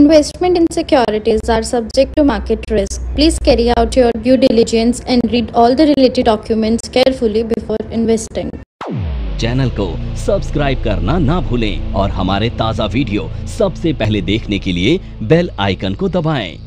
Investment in securities are subject to market risk. Please carry out your due diligence and read all the related documents carefully before investing. Channel को subscribe करना ना भूलें और हमारे ताज़ा video सबसे पहले देखने के लिए बेल आइकन को दबाएं।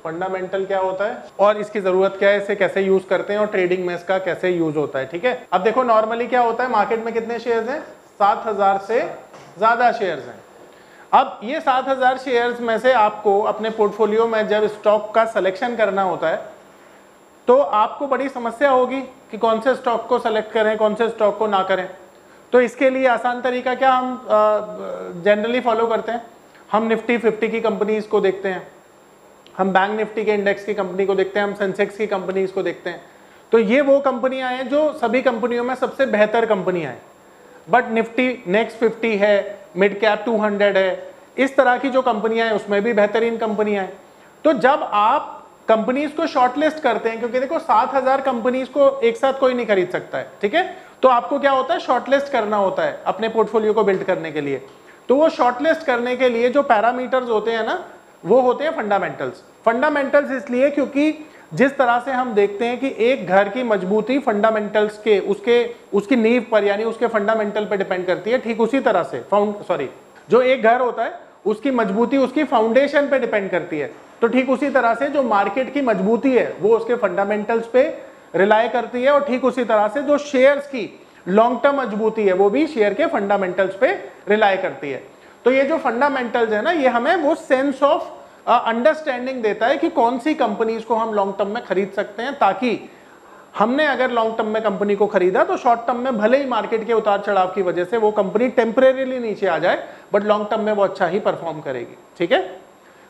फंडामेंटल क्या होता है और इसकी जरूरत क्या है, इसे कैसे यूज करते हैं और ट्रेडिंग में इसका कैसे यूज होता है। ठीक है, अब देखो नॉर्मली क्या होता है, मार्केट में कितने शेयर्स हैं? 7000 से ज्यादा शेयर्स हैं। अब ये 7000 शेयर्स में से आपको अपने पोर्टफोलियो में जब स्टॉक का सिलेक्शन करना होता है तो आपको बड़ी समस्या होगी कि कौन से स्टॉक को सेलेक्ट करें, कौन से स्टॉक को ना करें। तो इसके लिए आसान तरीका क्या हम जनरली फॉलो करते हैं, हम निफ्टी 50 की कंपनीज को देखते हैं, हम बैंक निफ्टी के इंडेक्स की कंपनी को देखते हैं, हम सेंसेक्स की कंपनीज को देखते हैं। तो ये वो कंपनियां हैं जो सभी कंपनियों में सबसे बेहतर कंपनियां हैं। बट निफ्टी नेक्स्ट 50 है, मिड कैप 200 है, इस तरह की जो कंपनियां हैं उसमें भी बेहतरीन कंपनियां हैं। तो जब आप कंपनीज को शॉर्टलिस्ट करते हैं, क्योंकि देखो 7000 कंपनीज को एक साथ कोई नहीं खरीद सकता है, ठीक है, तो आपको क्या होता है, शॉर्टलिस्ट करना होता है अपने पोर्टफोलियो को बिल्ड करने के लिए। तो वो शॉर्टलिस्ट करने के लिए जो पैरामीटर्स होते हैं ना, वो होते हैं फंडामेंटल्स। फंडामेंटल्स इसलिए क्योंकि जिस तरह से हम देखते हैं कि एक घर की मजबूती फंडामेंटल्स के उसकी नींव पर यानी उसके फंडामेंटल पर डिपेंड करती है, ठीक उसी तरह से जो एक घर होता है उसकी मजबूती उसकी फाउंडेशन पे डिपेंड करती है। तो ठीक उसी तरह से जो मार्केट की मजबूती है वो उसके फंडामेंटल्स पे रिलाय करती है, और ठीक उसी तरह से जो शेयर्स की लॉन्ग टर्म मजबूती है वो भी शेयर के फंडामेंटल्स पे रिलाय करती है। तो ये जो फंडामेंटल्स है ना, ये हमें वो सेंस ऑफ अंडरस्टैंडिंग देता है कि कौन सी कंपनीज को हम लॉन्ग टर्म में खरीद सकते हैं, ताकि हमने अगर लॉन्ग टर्म में कंपनी को खरीदा तो शॉर्ट टर्म में भले ही मार्केट के उतार चढ़ाव की वजह से वो कंपनी टेम्परेरीली नीचे आ जाए, बट लॉन्ग टर्म में वो अच्छा ही परफॉर्म करेगी। ठीक है,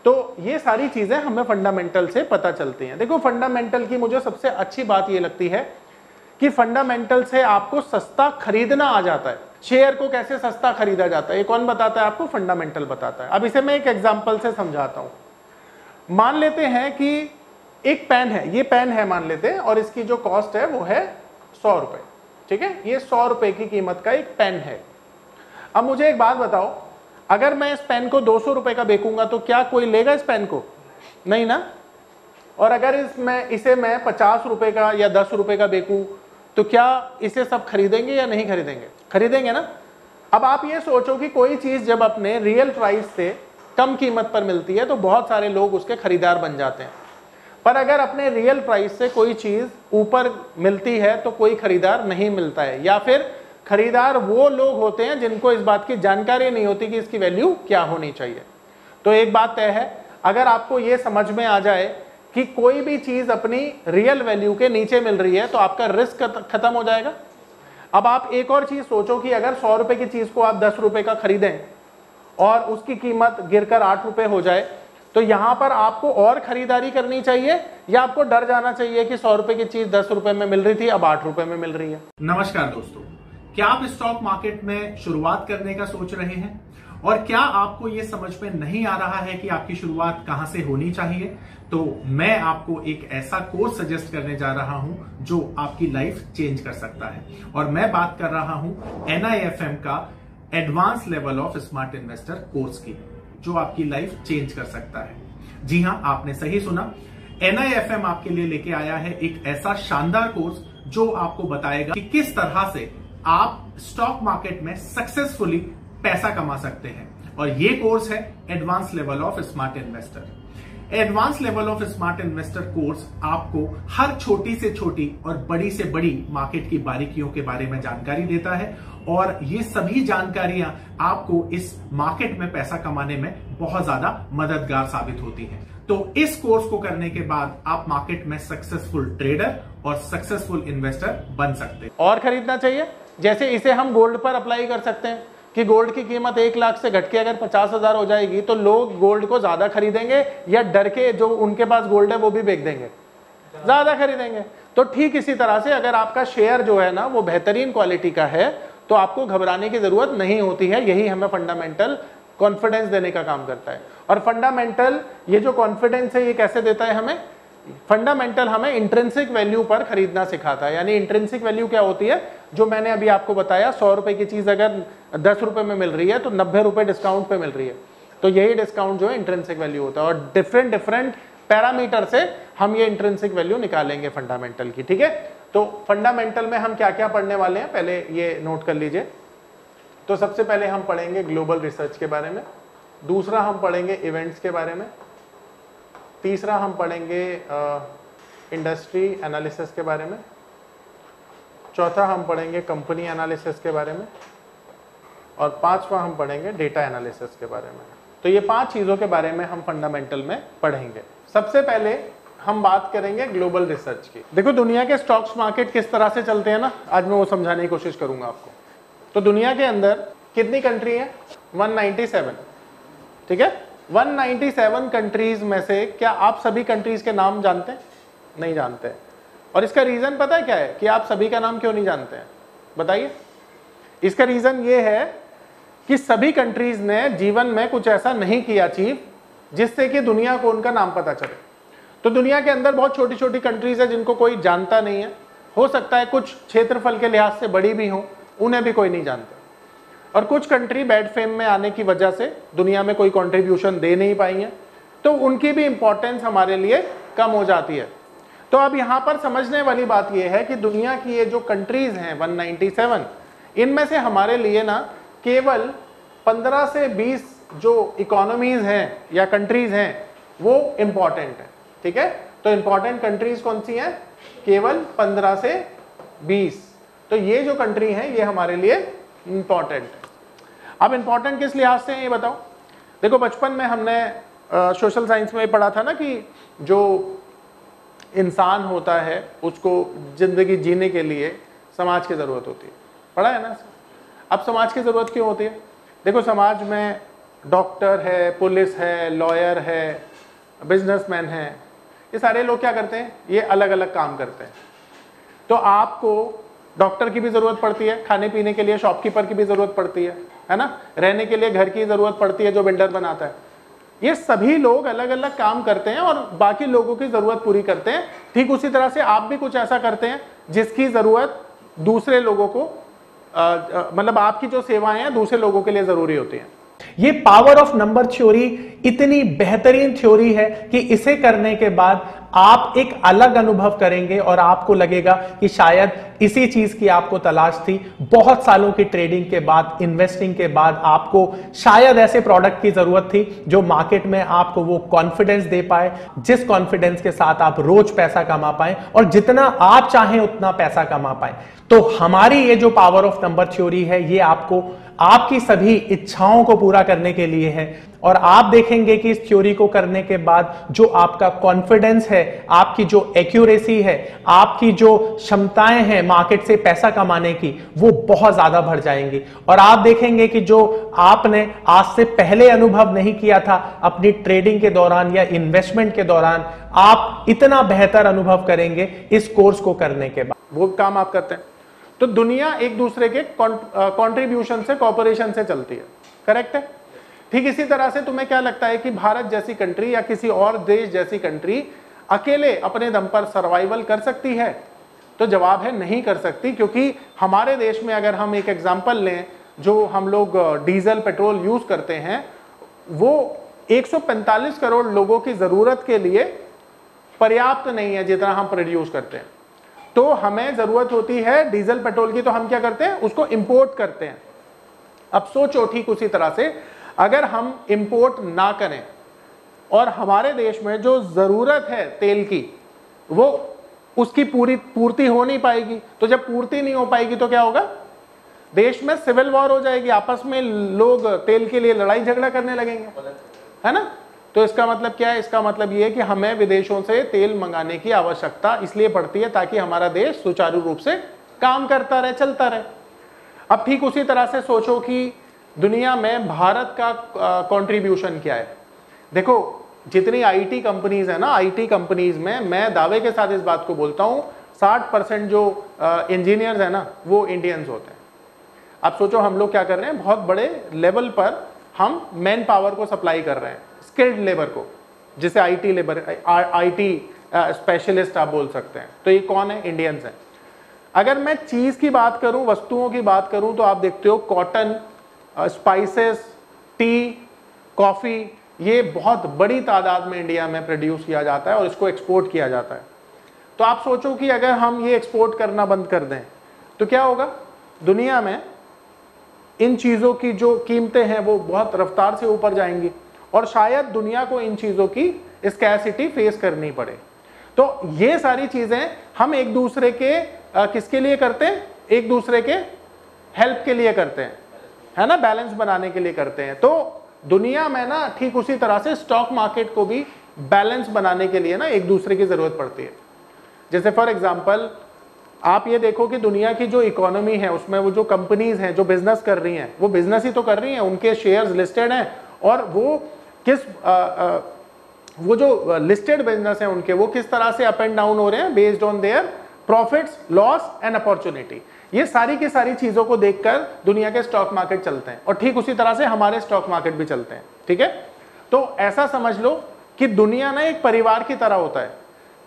तो ये सारी चीजें हमें फंडामेंटल से पता चलती हैं। देखो फंडामेंटल की मुझे सबसे अच्छी बात ये लगती है कि फंडामेंटल से आपको सस्ता खरीदना आ जाता है। शेयर को कैसे सस्ता खरीदा जाता है ये कौन बताता है आपको? फंडामेंटल बताता है। अब इसे मैं एक एग्जांपल से समझाता हूं। मान लेते हैं कि एक पेन है, ये पेन है मान लेते हैं, और इसकी जो कॉस्ट है वो है 100 रुपए। ठीक है, ये 100 रुपए की कीमत का एक पेन है। अब मुझे एक बात बताओ, अगर मैं इस पेन को 200 रुपए का बेचूंगा तो क्या कोई लेगा इस पेन को? नहीं ना। और अगर इसे मैं 50 रुपए का या 10 रुपए का बेचूं तो क्या इसे सब खरीदेंगे या नहीं खरीदेंगे? खरीदेंगे ना। अब आप ये सोचो कि कोई चीज जब अपने रियल प्राइस से कम कीमत पर मिलती है तो बहुत सारे लोग उसके खरीदार बन जाते हैं, पर अगर अपने रियल प्राइस से कोई चीज ऊपर मिलती है तो कोई खरीदार नहीं मिलता है, या फिर खरीदार वो लोग होते हैं जिनको इस बात की जानकारी नहीं होती कि इसकी वैल्यू क्या होनी चाहिए। तो एक बात तय है, अगर आपको ये समझ में आ जाए कि कोई भी चीज अपनी रियल वैल्यू के नीचे मिल रही है तो आपका रिस्क खत्म हो जाएगा। अब आप एक और चीज सोचो कि अगर 100 रुपए की चीज को आप 10 रुपए का खरीदें और उसकी कीमत गिरकर 8 रुपए हो जाए, तो यहां पर आपको और खरीदारी करनी चाहिए या आपको डर जाना चाहिए कि 100 रुपए की चीज 10 रुपए में मिल रही थी अब 8 रुपए में मिल रही है? नमस्कार दोस्तों, क्या आप स्टॉक मार्केट में शुरुआत करने का सोच रहे हैं और क्या आपको यह समझ में नहीं आ रहा है कि आपकी शुरुआत कहां से होनी चाहिए? तो मैं आपको एक ऐसा कोर्स सजेस्ट करने जा रहा हूं जो आपकी लाइफ चेंज कर सकता है, और मैं बात कर रहा हूं NIFM का advance level of smart investor course की, जो आपकी लाइफ चेंज कर सकता है। जी हां, आपने सही सुना, NIFM आपके लिए लेके आया है एक ऐसा शानदार कोर्स जो आपको बताएगा कि किस तरह से आप स्टॉक मार्केट में सक्सेसफुली पैसा कमा सकते हैं। और ये कोर्स है advance level of smart investor. Advance level of smart investor course आपको हर छोटी से छोटी और बड़ी से बड़ी मार्केट की बारीकियों के बारे में जानकारी देता है, और ये सभी जानकारियां आपको इस मार्केट में पैसा कमाने में बहुत ज्यादा मददगार साबित होती हैं। तो इस कोर्स को करने के बाद आप मार्केट में सक्सेसफुल ट्रेडर और सक्सेसफुल इन्वेस्टर बन सकते हैं। और खरीदना चाहिए, जैसे इसे हम गोल्ड पर अप्लाई कर सकते हैं कि गोल्ड की कीमत 1 लाख से घट के अगर 50,000 हो जाएगी तो लोग गोल्ड को ज्यादा खरीदेंगे, या डर के जो उनके पास गोल्ड है वो भी बेच देंगे, ज्यादा खरीदेंगे। तो ठीक इसी तरह से अगर आपका शेयर जो है ना वो बेहतरीन क्वालिटी का है तो आपको घबराने की जरूरत नहीं होती है। यही हमें फंडामेंटल कॉन्फिडेंस देने का काम करता है। और फंडामेंटल ये जो कॉन्फिडेंस है ये कैसे देता है हमें? फंडामेंटल हमें इंट्रिंसिक वैल्यू पर खरीदना सिखाता है। यानी इंट्रिंसिक वैल्यू क्या होती है, जो मैंने अभी आपको बताया, 100 रुपए की चीज अगर 10 रुपए में मिल रही है तो 90 रुपए डिस्काउंट पे मिल रही है, तो यही डिस्काउंट जो है इंट्रिंसिक वैल्यू होता है। और डिफरेंट डिफरेंट पैरामीटर से हम ये इंट्रिंसिक वैल्यू निकालेंगे फंडामेंटल की, ठीक है। तो फंडामेंटल में हम क्या क्या पढ़ने वाले हैं, पहले ये नोट कर लीजिए। तो सबसे पहले हम पढ़ेंगे ग्लोबल रिसर्च के बारे में, दूसरा हम पढ़ेंगे इवेंट्स के बारे में, तीसरा हम पढ़ेंगे इंडस्ट्री एनालिसिस के बारे में, चौथा हम पढ़ेंगे कंपनी एनालिसिस के बारे में, और पांचवा हम पढ़ेंगे डेटा एनालिसिस के बारे में। तो ये 5 चीज़ों के बारे में हम फंडामेंटल में पढ़ेंगे। सबसे पहले हम बात करेंगे ग्लोबल रिसर्च की। देखो दुनिया के स्टॉक्स मार्केट किस तरह से चलते हैं ना, आज मैं वो समझाने की कोशिश करूंगा आपको। तो दुनिया के अंदर कितनी कंट्री है, 197, ठीक है। 197 कंट्रीज में से क्या आप सभी कंट्रीज के नाम जानते हैं? नहीं जानते हैं। और इसका रीजन पता है क्या है कि आप सभी का नाम क्यों नहीं जानते हैं, बताइए। इसका रीजन ये है कि सभी कंट्रीज ने जीवन में कुछ ऐसा नहीं किया अचीव जिससे कि दुनिया को उनका नाम पता चले। तो दुनिया के अंदर बहुत छोटी छोटी कंट्रीज है जिनको कोई जानता नहीं है, हो सकता है कुछ क्षेत्रफल के लिहाज से बड़ी भी हो, उन्हें भी कोई नहीं जानता। और कुछ कंट्री बैड फेम में आने की वजह से दुनिया में कोई कंट्रीब्यूशन दे नहीं पाई है, तो उनकी भी इंपॉर्टेंस हमारे लिए कम हो जाती है। तो अब यहाँ पर समझने वाली बात यह है कि दुनिया की ये जो कंट्रीज हैं 197, इनमें से हमारे लिए ना केवल 15 से 20 जो इकोनॉमीज हैं या कंट्रीज हैं वो इंपॉर्टेंट है, ठीक है। तो इंपॉर्टेंट कंट्रीज कौन सी हैं, केवल 15 से 20। तो ये जो कंट्री है ये हमारे लिए इंपॉर्टेंट है। अब इंपॉर्टेंट किस लिहाज से है ये बताओ। देखो बचपन में हमने सोशल साइंस में पढ़ा था ना कि जो इंसान होता है उसको जिंदगी जीने के लिए समाज की जरूरत होती है, पढ़ा है ना। अब समाज की जरूरत क्यों होती है, देखो समाज में डॉक्टर है, पुलिस है, लॉयर है, बिजनेसमैन है, ये सारे लोग क्या करते हैं, ये अलग अलग काम करते हैं। तो आपको डॉक्टर की भी जरूरत पड़ती है, खाने पीने के लिए शॉपकीपर की भी जरूरत पड़ती है ना, रहने के लिए घर की जरूरत पड़ती है जो बिल्डर बनाता है। ये सभी लोग अलग अलग काम करते हैं और बाकी लोगों की जरूरत पूरी करते हैं। ठीक उसी तरह से आप भी कुछ ऐसा करते हैं जिसकी जरूरत दूसरे लोगों को मतलब आपकी जो सेवाएं हैं दूसरे लोगों के लिए जरूरी होती हैं। ये पावर ऑफ नंबर थ्योरी इतनी बेहतरीन थ्योरी है कि इसे करने के बाद आप एक अलग अनुभव करेंगे और आपको लगेगा कि शायद इसी चीज की आपको तलाश थी। बहुत सालों की ट्रेडिंग के बाद, इन्वेस्टिंग के बाद आपको शायद ऐसे प्रोडक्ट की जरूरत थी जो मार्केट में आपको वो कॉन्फिडेंस दे पाए, जिस कॉन्फिडेंस के साथ आप रोज पैसा कमा पाए और जितना आप चाहें उतना पैसा कमा पाए। तो हमारी ये जो पावर ऑफ नंबर थ्योरी है ये आपको आपकी सभी इच्छाओं को पूरा करने के लिए है। और आप देखेंगे कि इस थ्योरी को करने के बाद जो आपका कॉन्फिडेंस है, आपकी जो एक्यूरेसी है, आपकी जो क्षमताएं हैं मार्केट से पैसा कमाने की, वो बहुत ज्यादा बढ़ जाएंगी। और आप देखेंगे कि जो आपने आज से पहले अनुभव नहीं किया था अपनी ट्रेडिंग के दौरान या इन्वेस्टमेंट के दौरान, आप इतना बेहतर अनुभव करेंगे इस कोर्स को करने के बाद। वो काम आप करते हैं। तो दुनिया एक दूसरे के कंट्रीब्यूशन से, कॉपरेशन से चलती है, करेक्ट है। ठीक इसी तरह से तुम्हें क्या लगता है कि भारत जैसी कंट्री या किसी और देश जैसी कंट्री अकेले अपने दम पर सर्वाइवल कर सकती है? तो जवाब है नहीं कर सकती, क्योंकि हमारे देश में अगर हम एक एग्जांपल लें, जो हम लोग डीजल पेट्रोल यूज करते हैं वो 145 करोड़ लोगों की जरूरत के लिए पर्याप्त नहीं है जितना हम प्रोड्यूस करते हैं। तो हमें जरूरत होती है डीजल पेट्रोल की, तो हम क्या करते हैं, उसको इंपोर्ट करते हैं। अब सोचो ठीक उसी तरह से अगर हम इंपोर्ट ना करें और हमारे देश में जो जरूरत है तेल की वो उसकी पूर्ति हो नहीं पाएगी, तो जब पूर्ति नहीं हो पाएगी तो क्या होगा, देश में सिविल वॉर हो जाएगी, आपस में लोग तेल के लिए लड़ाई झगड़ा करने लगेंगे, है ना। तो इसका मतलब क्या है, इसका मतलब ये है कि हमें विदेशों से तेल मंगाने की आवश्यकता इसलिए पड़ती है ताकि हमारा देश सुचारू रूप से काम करता रहे, चलता रहे। अब ठीक उसी तरह से सोचो कि दुनिया में भारत का कंट्रीब्यूशन क्या है। देखो जितनी आईटी कंपनीज है ना, आईटी कंपनीज में मैं दावे के साथ इस बात को बोलता हूं 60% जो इंजीनियर्स है ना वो इंडियंस होते हैं। अब सोचो हम लोग क्या कर रहे हैं, बहुत बड़े लेवल पर हम मैन पावर को सप्लाई कर रहे हैं, स्किल्ड लेबर को, जिसे आईटी लेबर, आईटी स्पेशलिस्ट आप बोल सकते हैं। तो ये कौन है? इंडियंस हैं। अगर मैं चीज की बात करूं, वस्तुओं की बात करूं, तो आप देखते हो कॉटन, स्पाइसेस, टी, कॉफी, ये बहुत बड़ी तादाद में इंडिया में प्रोड्यूस किया जाता है और इसको एक्सपोर्ट किया जाता है। तो आप सोचो कि अगर हम ये एक्सपोर्ट करना बंद कर दें तो क्या होगा? दुनिया में इन चीज़ों की जो कीमतें हैं वो बहुत रफ्तार से ऊपर जाएंगी और शायद दुनिया को इन चीज़ों की स्कैरसिटी फेस करनी पड़े। तो ये सारी चीज़ें हम एक दूसरे के किसके लिए करते हैं? एक दूसरे के हेल्प के लिए करते हैं, है ना, बैलेंस बनाने के लिए करते हैं। तो दुनिया में ना ठीक उसी तरह से स्टॉक मार्केट को भी बैलेंस बनाने के लिए ना एक दूसरे की जरूरत पड़ती है। जैसे फॉर एग्जांपल आप ये देखो कि दुनिया की जो इकोनॉमी है उसमें वो जो कंपनीज हैं जो बिजनेस कर रही हैं वो बिजनेस ही तो कर रही हैं, उनके शेयर्स लिस्टेड हैं और वो किस वो जो लिस्टेड बिजनेस हैं उनके वो किस तरह से अप एंड डाउन हो रहे हैं based on their profits, loss and opportunity. ये सारी की सारी चीजों को देखकर दुनिया के स्टॉक मार्केट चलते हैं और ठीक उसी तरह से हमारे स्टॉक मार्केट भी चलते हैं। ठीक है, तो ऐसा समझ लो कि दुनिया ना एक परिवार की तरह होता है।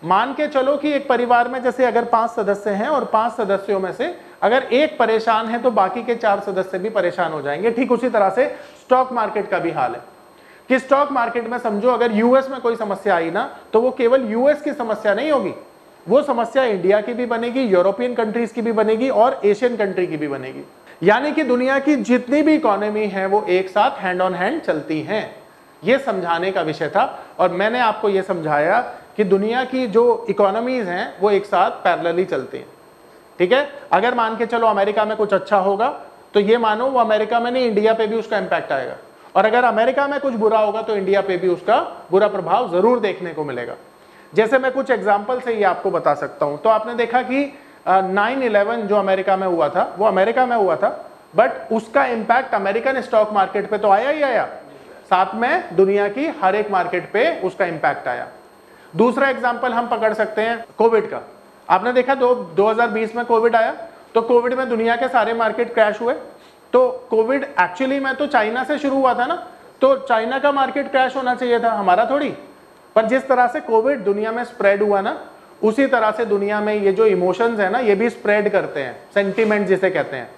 मान के चलो कि एक परिवार में जैसे अगर 5 सदस्य हैं और 5 सदस्यों में से अगर एक परेशान है तो बाकी के 4 सदस्य भी परेशान हो जाएंगे। ठीक उसी तरह से स्टॉक मार्केट का भी हाल है कि स्टॉक मार्केट में समझो अगर यूएस में कोई समस्या आई ना तो वो केवल यूएस की समस्या नहीं होगी, वो समस्या इंडिया की भी बनेगी, यूरोपियन कंट्रीज की भी बनेगी और एशियन कंट्री की भी बनेगी। यानी कि दुनिया की जितनी भी इकोनॉमी है वो एक साथ हैंड ऑन हैंड चलती हैं। ये समझाने का विषय था और मैंने आपको ये समझाया कि दुनिया की जो इकोनॉमीज हैं वो एक साथ पैरेलली चलती हैं। ठीक है, अगर मान के चलो अमेरिका में कुछ अच्छा होगा तो ये मानो वो अमेरिका में नहीं इंडिया पे भी उसका इंपैक्ट आएगा, और अगर अमेरिका में कुछ बुरा होगा तो इंडिया पे भी उसका बुरा प्रभाव जरूर देखने को मिलेगा। जैसे मैं कुछ एग्जाम्पल से ही आपको बता सकता हूं। तो आपने देखा कि 9/11 जो अमेरिका में हुआ था वो अमेरिका में हुआ था, बट उसका इंपैक्ट अमेरिकन स्टॉक मार्केट पे तो आया ही आया, साथ में दुनिया की हर एक मार्केट पे उसका इंपैक्ट आया। दूसरा एग्जाम्पल हम पकड़ सकते हैं कोविड का। आपने देखा 2020 में कोविड आया तो कोविड में दुनिया के सारे मार्केट क्रैश हुए। तो कोविड एक्चुअली में तो चाइना से शुरू हुआ था ना, तो चाइना का मार्केट क्रैश होना चाहिए था, हमारा थोड़ी। पर जिस तरह से कोविड दुनिया में स्प्रेड हुआ ना उसी तरह से दुनिया में ये जो इमोशंस है ना ये भी स्प्रेड करते हैं, सेंटीमेंट जिसे कहते हैं।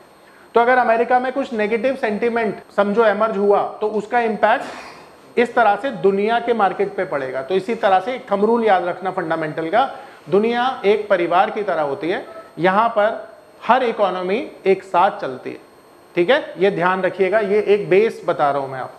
तो अगर अमेरिका में कुछ नेगेटिव सेंटीमेंट समझो एमर्ज हुआ तो उसका इंपैक्ट इस तरह से दुनिया के मार्केट पे पड़ेगा। तो इसी तरह से थंब रूल याद रखना फंडामेंटल का, दुनिया एक परिवार की तरह होती है, यहां पर हर इकोनॉमी एक साथ चलती है। ठीक है, ये ध्यान रखिएगा, ये एक बेस बता रहा हूं मैं आपको।